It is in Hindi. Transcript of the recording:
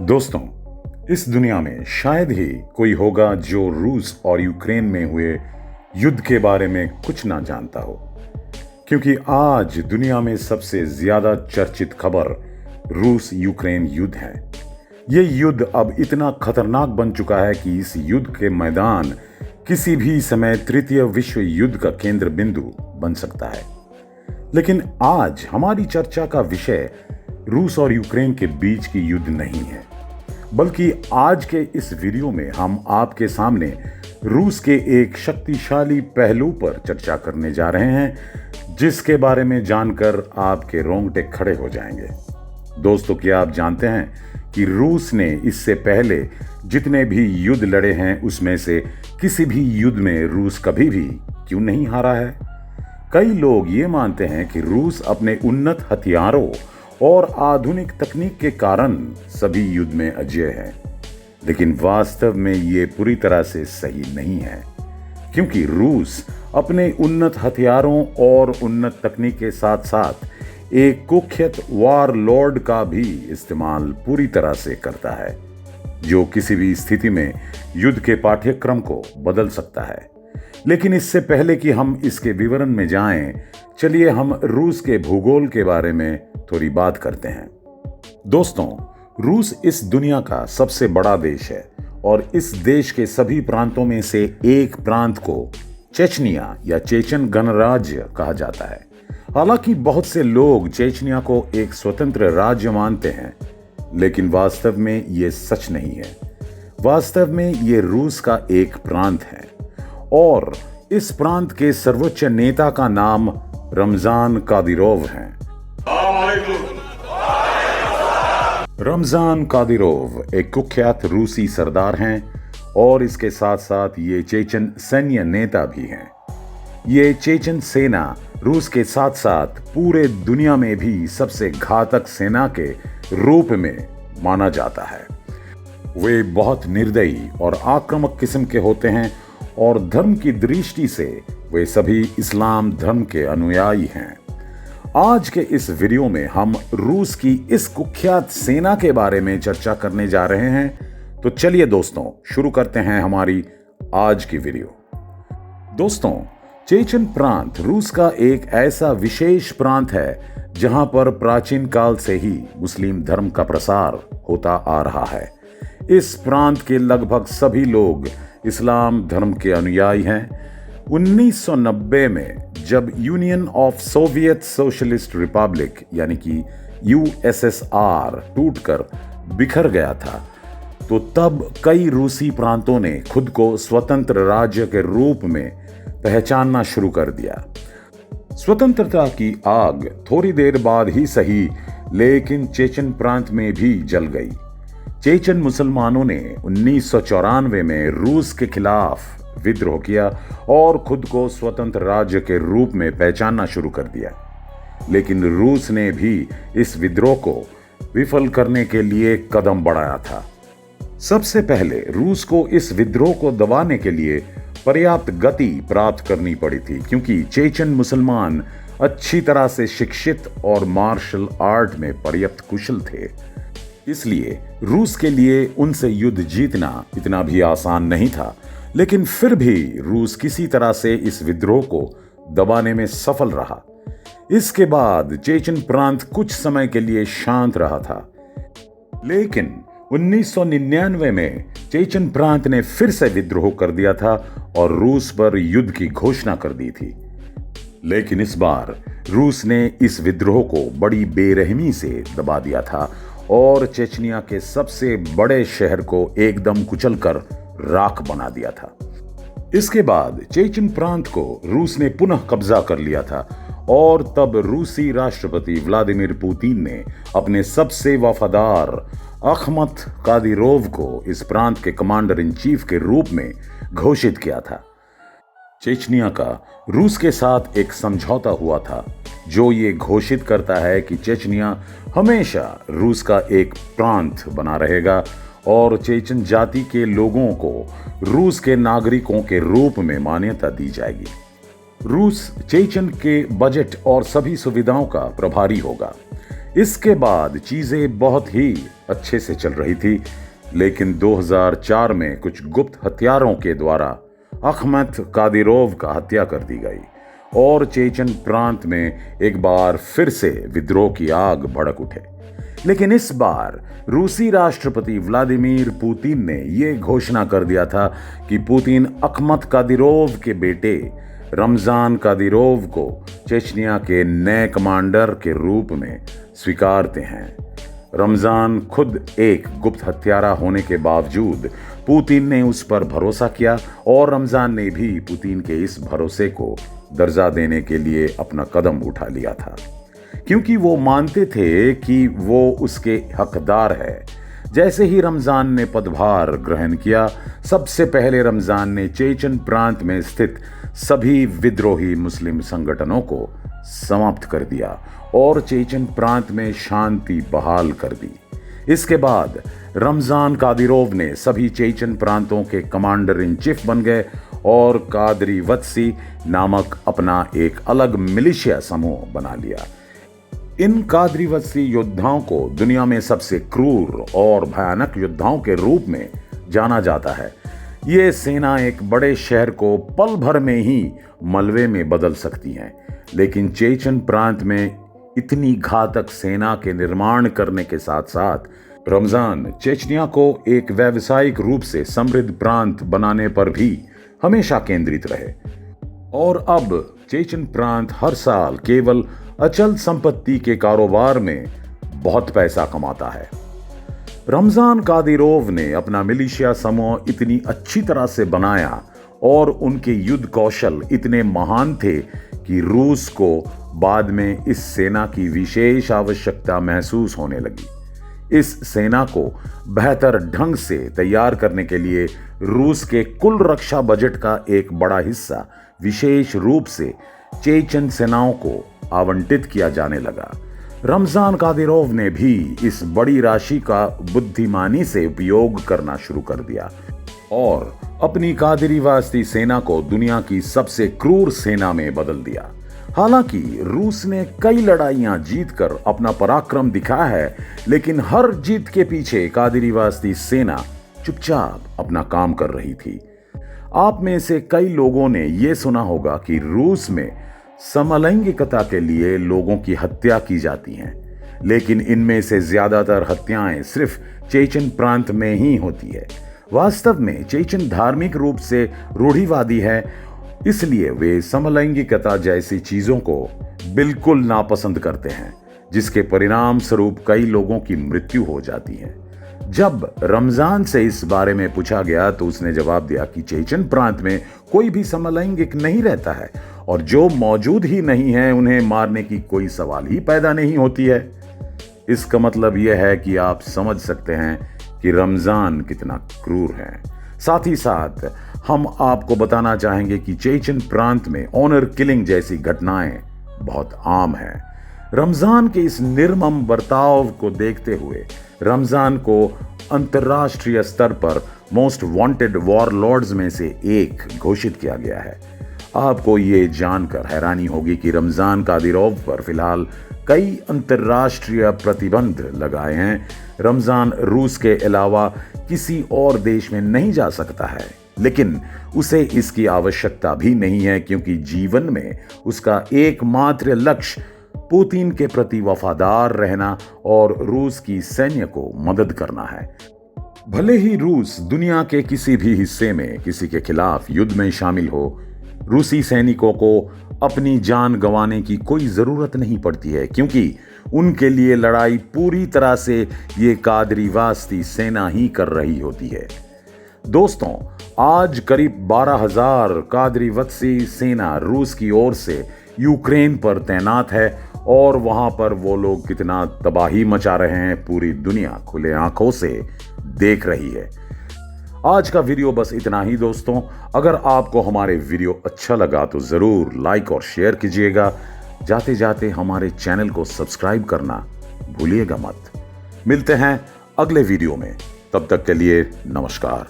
दोस्तों, इस दुनिया में शायद ही कोई होगा जो रूस और यूक्रेन में हुए युद्ध के बारे में कुछ ना जानता हो, क्योंकि आज दुनिया में सबसे ज्यादा चर्चित खबर रूस यूक्रेन युद्ध है। ये युद्ध अब इतना खतरनाक बन चुका है कि इस युद्ध के मैदान किसी भी समय तृतीय विश्व युद्ध का केंद्र बिंदु बन सकता है। लेकिन आज हमारी चर्चा का विषय रूस और यूक्रेन के बीच की युद्ध नहीं है, बल्कि आज के इस वीडियो में हम आपके सामने रूस के एक शक्तिशाली पहलू पर चर्चा करने जा रहे हैं, जिसके बारे में जानकर आपके रोंगटे खड़े हो जाएंगे। दोस्तों, क्या आप जानते हैं कि रूस ने इससे पहले जितने भी युद्ध लड़े हैं उसमें से किसी भी युद्ध में रूस कभी भी क्यों नहीं हारा है? कई लोग ये मानते हैं कि रूस अपने उन्नत हथियारों और आधुनिक तकनीक के कारण सभी युद्ध में अजेय है, लेकिन वास्तव में ये पूरी तरह से सही नहीं है, क्योंकि रूस अपने उन्नत हथियारों और उन्नत तकनीक के साथ साथ एक कुख्यात वार लॉर्ड का भी इस्तेमाल पूरी तरह से करता है, जो किसी भी स्थिति में युद्ध के पाठ्यक्रम को बदल सकता है। लेकिन इससे पहले कि हम इसके विवरण में जाएं, चलिए हम रूस के भूगोल के बारे में थोड़ी बात करते हैं। दोस्तों, रूस इस दुनिया का सबसे बड़ा देश है और इस देश के सभी प्रांतों में से एक प्रांत को चेचनिया या चेचन गणराज्य कहा जाता है। हालांकि बहुत से लोग चेचनिया को एक स्वतंत्र राज्य मानते हैं, लेकिन वास्तव में ये सच नहीं है। वास्तव में ये रूस का एक प्रांत है और इस प्रांत के सर्वोच्च नेता का नाम रमजान कादिरोव है। रमजान कादिरोव एक कुख्यात रूसी सरदार हैं और इसके साथ साथ ये चेचन सैन्य नेता भी हैं। ये चेचन सेना रूस के साथ साथ पूरे दुनिया में भी सबसे घातक सेना के रूप में माना जाता है। वे बहुत निर्दयी और आक्रामक किस्म के होते हैं और धर्म की दृष्टि से वे सभी इस्लाम धर्म के अनुयायी हैं। आज के इस वीडियो में हम रूस की इस कुख्यात सेना के बारे में चर्चा करने जा रहे हैं। तो चलिए दोस्तों, शुरू करते हैं हमारी आज की वीडियो। दोस्तों, चेचन प्रांत रूस का एक ऐसा विशेष प्रांत है जहां पर प्राचीन काल से ही मुस्लिम धर्म का प्रसार होता आ रहा है। इस प्रांत के लगभग सभी लोग इस्लाम धर्म के अनुयायी हैं। 1990 में जब union of Soviet socialist Republic यानी कि यूएसएसआर टूटकर बिखर गया था, तो तब कई रूसी प्रांतों ने खुद को स्वतंत्र राज्य के रूप में पहचानना शुरू कर दिया। स्वतंत्रता की आग थोड़ी देर बाद ही सही, लेकिन चेचन प्रांत में भी जल गई। चेचन मुसलमानों ने 1994 में रूस के खिलाफ विद्रोह किया और खुद को स्वतंत्र राज्य के रूप में पहचानना शुरू कर दिया। लेकिन रूस ने भी इस विद्रोह को विफल करने के लिए कदम बढ़ाया था। सबसे पहले रूस को इस विद्रोह को दबाने के लिए पर्याप्त गति प्राप्त करनी पड़ी थी, क्योंकि चेचन मुसलमान अच्छी तरह से शिक्षित और मार्शल आर्ट में पर्याप्त कुशल थे। इसलिए रूस के लिए उनसे युद्ध जीतना इतना भी आसान नहीं था। लेकिन फिर भी रूस किसी तरह से इस विद्रोह को दबाने में सफल रहा। इसके बाद चेचन प्रांत कुछ समय के लिए शांत रहा था, लेकिन 1999 में चेचन प्रांत ने फिर से विद्रोह कर दिया था और रूस पर युद्ध की घोषणा कर दी थी। लेकिन इस बार रूस ने इस विद्रोह को बड़ी बेरहमी से दबा दिया था और चेचनिया के सबसे बड़े शहर को एकदम कुचलकर राख बना दिया था। इसके बाद चेचन प्रांत को रूस ने पुनः कब्जा कर लिया था और तब रूसी राष्ट्रपति व्लादिमीर पुतिन ने अपने सबसे वफादार अखमत कादिरोव को इस प्रांत के कमांडर इन चीफ के रूप में घोषित किया था। चेचनिया का रूस के साथ एक समझौता हुआ था, जो ये घोषित करता है कि चेचनिया हमेशा रूस का एक प्रांत बना रहेगा और चेचन जाति के लोगों को रूस के नागरिकों के रूप में मान्यता दी जाएगी। रूस चेचन के बजट और सभी सुविधाओं का प्रभारी होगा। इसके बाद चीजें बहुत ही अच्छे से चल रही थी, लेकिन 2004 में कुछ गुप्त हथियारों के द्वारा अखमत कादिरोव का हत्या कर दी गई और चेचन प्रांत में एक बार फिर से विद्रोह की आग भड़क उठे। लेकिन इस बार रूसी राष्ट्रपति व्लादिमीर पुतिन ने यह घोषणा कर दिया था कि पुतिन अखमत कादिरोव के बेटे रमजान कादिरोव को चेचनिया के नए कमांडर के रूप में स्वीकारते हैं। रमजान खुद एक गुप्त हत्यारा होने के बावजूद पुतिन ने उस पर भरोसा किया और रमजान ने भी पुतिन के इस भरोसे को दर्जा देने के लिए अपना कदम उठा लिया था, क्योंकि वो मानते थे कि वो उसके हकदार है। जैसे ही रमजान ने पदभार ग्रहण किया, सबसे पहले रमजान ने चेचन प्रांत में स्थित सभी विद्रोही मुस्लिम संगठनों को समाप्त कर दिया और चेचन प्रांत में शांति बहाल कर दी। इसके बाद रमजान कादिरोव ने सभी चेचन प्रांतों के कमांडर इन चीफ बन गए और कादरीवत्सी नामक अपना एक अलग मिलिशिया समूह बना लिया। इन कादरीवत्सी योद्धाओं को दुनिया में सबसे क्रूर और भयानक योद्धाओं के रूप में जाना जाता है। ये सेना एक बड़े शहर को पल भर में ही मलबे में बदल सकती हैं, लेकिन चेचन प्रांत में इतनी घातक सेना के निर्माण करने के साथ साथ रमजान चेचनिया को एक व्यावसायिक रूप से समृद्ध प्रांत बनाने पर भी हमेशा केंद्रित रहे और अब चेचन प्रांत हर साल केवल अचल संपत्ति के कारोबार में बहुत पैसा कमाता है। रमजान कादिरोव ने अपना मिलिशिया समूह इतनी अच्छी तरह से बनाया और उनके युद्ध कौशल इतने महान थे कि रूस को बाद में इस सेना की विशेष आवश्यकता महसूस होने लगी। इस सेना को बेहतर ढंग से तैयार करने के लिए रूस के कुल रक्षा बजट का एक बड़ा हिस्सा विशेष रूप से चेचन सेनाओं को आवंटित किया जाने लगा। रमजान कादिरोव ने भी इस बड़ी राशि का बुद्धिमानी से उपयोग करना शुरू कर दिया और अपनी कादिरीवास्ती सेना को दुनिया की सबसे क्रूर सेना में बदल दिया। हालांकि रूस ने कई लड़ाइयां जीतकर अपना पराक्रम दिखाया है, लेकिन हर जीत के पीछे कादिरीवास्ती सेना चुपचाप अपना काम कर रही थी। आप में से कई लोगों ने यह सुना होगा कि रूस में समलैंगिकता के लिए लोगों की हत्या की जाती है, लेकिन इनमें से ज्यादातर हत्याएं सिर्फ चेचन प्रांत में ही होती है। वास्तव में चेचन धार्मिक रूप से रूढ़िवादी है, इसलिए वे समलैंगिकता जैसी चीजों को बिल्कुल नापसंद करते हैं, जिसके परिणाम स्वरूप कई लोगों की मृत्यु हो जाती है। जब रमजान से इस बारे में पूछा गया तो उसने जवाब दिया कि चेचन प्रांत में कोई भी समलैंगिक नहीं रहता है और जो मौजूद ही नहीं है उन्हें मारने की कोई सवाल ही पैदा नहीं होती है। इसका मतलब यह है कि आप समझ सकते हैं कि रमजान कितना क्रूर है। साथ ही साथ हम आपको बताना चाहेंगे कि चेचन प्रांत में ऑनर किलिंग जैसी घटनाएं बहुत आम हैं। रमजान के इस निर्मम बर्ताव को देखते हुए रमजान को अंतर्राष्ट्रीय स्तर पर मोस्ट वांटेड वॉरलॉर्ड्स में से एक घोषित किया गया है। आपको ये जानकर हैरानी होगी कि रमजान कादिरोव पर फिलहाल कई अंतर्राष्ट्रीय प्रतिबंध लगाए हैं। रमजान रूस के अलावा किसी और देश में नहीं जा सकता है, लेकिन उसे इसकी आवश्यकता भी नहीं है, क्योंकि जीवन में उसका एकमात्र लक्ष्य पुतिन के प्रति वफादार रहना और रूस की सैन्य को मदद करना है। भले ही रूस दुनिया के किसी भी हिस्से में किसी के खिलाफ युद्ध में शामिल हो, रूसी सैनिकों को अपनी जान गंवाने की कोई जरूरत नहीं पड़ती है, क्योंकि उनके लिए लड़ाई पूरी तरह से ये कादरीवास्ती सेना ही कर रही होती है। दोस्तों, आज करीब 12,000 कादरीवत्सी सेना रूस की ओर से यूक्रेन पर तैनात है और वहां पर वो लोग कितना तबाही मचा रहे हैं पूरी दुनिया खुले आंखों से देख रही है। आज का वीडियो बस इतना ही दोस्तों। अगर आपको हमारे वीडियो अच्छा लगा तो जरूर लाइक और शेयर कीजिएगा। जाते जाते हमारे चैनल को सब्सक्राइब करना भूलिएगा मत। मिलते हैं अगले वीडियो में, तब तक के लिए नमस्कार।